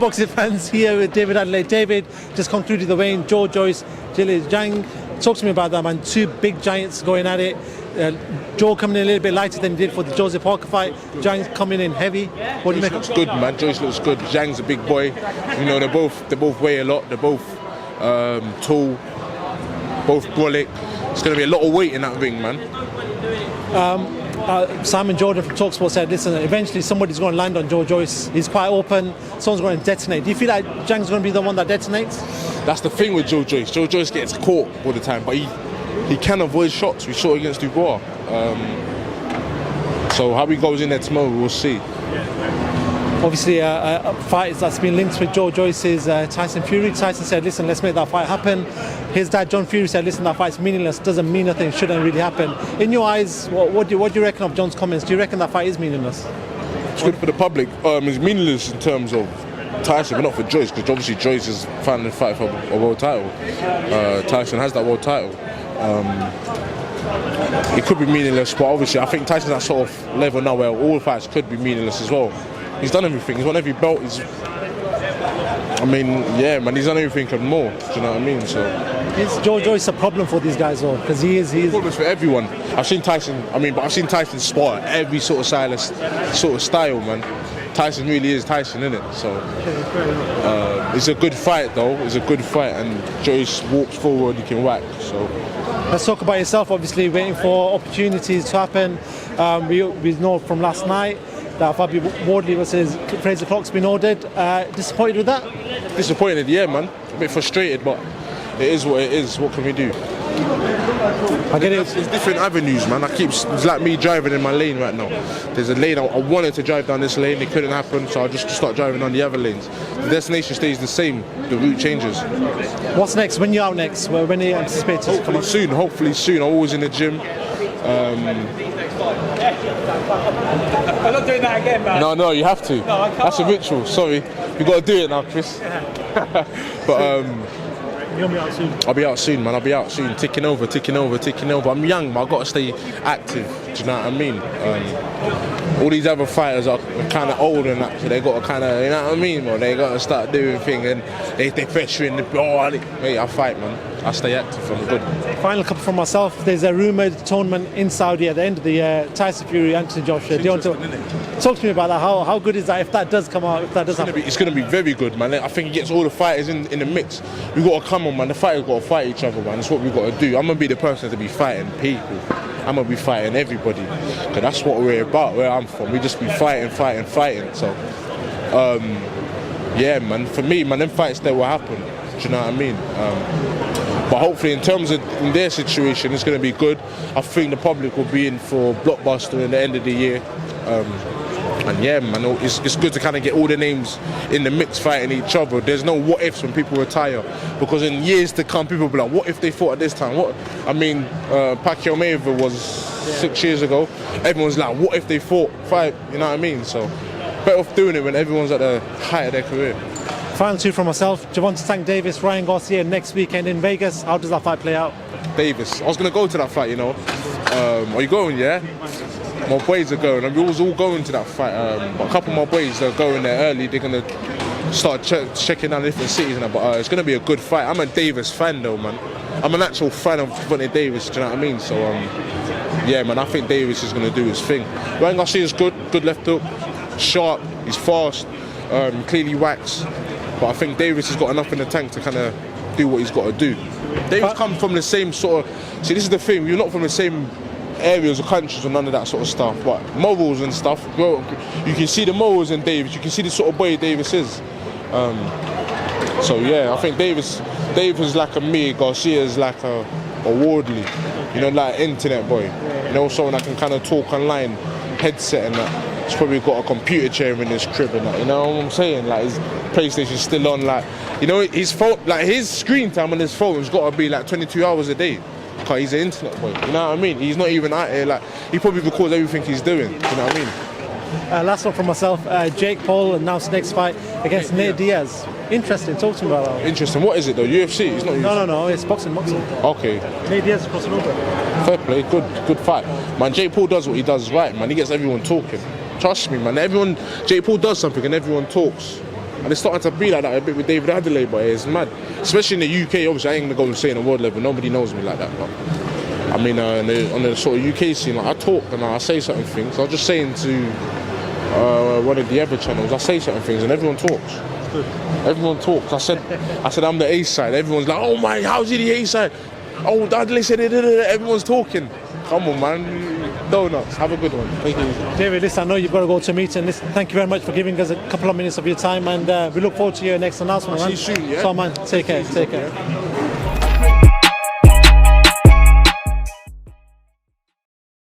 boxing fans here with David Adeleye. David just concluded the weigh-in. Joe Joyce, Zhilei Zhang. Talk to me about that, man. Two big giants going at it. Joe coming in a little bit lighter than he did for the Joseph Parker fight. Zhang's coming in heavy. What do you make? Looks good, man. Joyce looks good. Zhang's a big boy. You know, they both weigh a lot. They're both tall, both brolic. It's going to be a lot of weight in that ring, man. Simon Jordan from TalkSport said, listen, eventually somebody's going to land on Joe Joyce. He's quite open. Someone's going to detonate. Do you feel like Zhang's going to be the one that detonates? That's the thing with Joe Joyce. Joe Joyce gets caught all the time, but he can avoid shots. We saw it against Dubois. So how he goes in there tomorrow, we'll see. Obviously, a fight that's been linked with Joe Joyce is Tyson Fury. Tyson said, listen, let's make that fight happen. His dad, John Fury, said, listen, that fight's meaningless, doesn't mean nothing, shouldn't really happen. In your eyes, what do you reckon of John's comments? Do you reckon that fight is meaningless? It's good for the public. It's meaningless in terms of Tyson, but not for Joyce, because obviously Joyce is fighting the fight for a world title. Tyson has that world title. It could be meaningless, but obviously I think Tyson's at that sort of level now where all fights could be meaningless as well. He's done everything. He's won every belt. He's done everything and more. Do you know what I mean? So is Joe Joyce a problem for these guys, though? Because he is. Problems for everyone. I've seen Tyson. I've seen Tyson spot every sort of style, man. Tyson really is Tyson, isn't it? So it's a good fight, though. It's a good fight, and Joyce walks forward. He can whack. So let's talk about yourself. Obviously, waiting for opportunities to happen. We know from last night that Fabio Wardley versus Frazer Clarke's been ordered. Disappointed with that? Disappointed, yeah, man. A bit frustrated, but it is what it is. What can we do? I get it. There's different avenues, man. It's like me driving in my lane right now. There's a lane, I wanted to drive down this lane, it couldn't happen, so I just start driving on the other lanes. The destination stays the same, the route changes. What's next? When you're out next? When are you anticipating? Hopefully soon. I'm always in the gym. I'm not doing that again, man. No, you have to. No, I can't. That's a ritual. Sorry, you got to do it now, Chris. But You'll be out soon. I'll be out soon, man. I'll be out soon. Ticking over. I'm young, but I've got to stay active. Do you know what I mean? All these other fighters are kind of old and that, so they got to kind of, you know what I mean, man? They got to start doing things, and they veteran. Hey, I fight, man. I stay active. I'm good. Final couple from myself. There's a rumoured tournament in Saudi at the end of the year. Tyson Fury, Anthony Joshua. Do you want to talk to me about that? How good is that if that does come out? If that does happen? It's going to be very good, man. I think it gets all the fighters in the mix. We got to come on, man. The fighters got to fight each other, man. That's what we got to do. I'm going to be the person to be fighting people. I'm going to be fighting everybody. Because that's what we're about, where I'm from. We just be fighting. So, yeah, man. For me, man, them fights there will happen. Do you know what I mean? But hopefully, in terms of in their situation, it's going to be good. I think the public will be in for blockbuster at the end of the year. And yeah, man, it's good to kind of get all the names in the mix fighting each other. There's no what ifs when people retire, because in years to come, people will be like, what if they fought at this time? Pacquiao Mayweather was 6 years ago. Everyone's like, what if they fought 5? You know what I mean? So better off doing it when everyone's at the height of their career. Final two from myself. Gervonta Tank Davis, Ryan Garcia next weekend in Vegas. How does that fight play out? Davis. I was going to go to that fight, you know. Are you going, yeah? My boys are going, and we was all going to that fight. But a couple of my boys are going there early. They're going to start checking out different cities and that. But it's going to be a good fight. I'm a Davis fan, though, man. I'm an actual fan of Gervonta Davis. Do you know what I mean? So, yeah, man, I think Davis is going to do his thing. Ryan Garcia is good left hook, sharp. He's fast. Clearly whacks. But I think Davis has got enough in the tank to kind of do what he's got to do. Davis comes from the same sort of. See, this is the thing. You're not from the same areas or countries or none of that sort of stuff, but morals and stuff, bro, you can see the morals in Davis, you can see the sort of boy Davis is. So yeah, I think Davis is like a me, Garcia is like a Wardley, you know, like internet boy, you know, someone that can kind of talk online, headset and that. He's probably got a computer chair in his crib and that, you know what I'm saying? Like his PlayStation's still on, like, you know, his phone, like his screen time on his phone has got to be like 22 hours a day. Because he's an internet boy, you know what I mean? He's not even out here, like, he probably records everything he's doing, you know what I mean? Last one from myself, Jake Paul announced next fight against Nate Diaz. Interesting, talk to me about that. Interesting, what is it though, UFC? It's not UFC. No, it's boxing. Okay. Nate Diaz is crossing over. Fair play, good fight. Man, Jake Paul does what he does right, man, he gets everyone talking. Trust me, man, Jake Paul does something and everyone talks. And it's starting to be like that a bit with David Adeleye, but it's mad. Especially in the UK, obviously I ain't gonna go and say in the world level, nobody knows me like that. But I mean, on the sort of UK scene, like, I talk and I say certain things. I was just saying to one of the other channels, I say certain things and everyone talks. Everyone talks. I said I'm the A side. Everyone's like, oh my, how's he the A side? Oh, Dudley said it. Everyone's talking. Come on, man. Donuts. Have a good one. Thank you. David, listen, I know you've got to go to a meeting. Listen, thank you very much for giving us a couple of minutes of your time, and we look forward to your next announcement. See you soon, yeah? So, man, take care.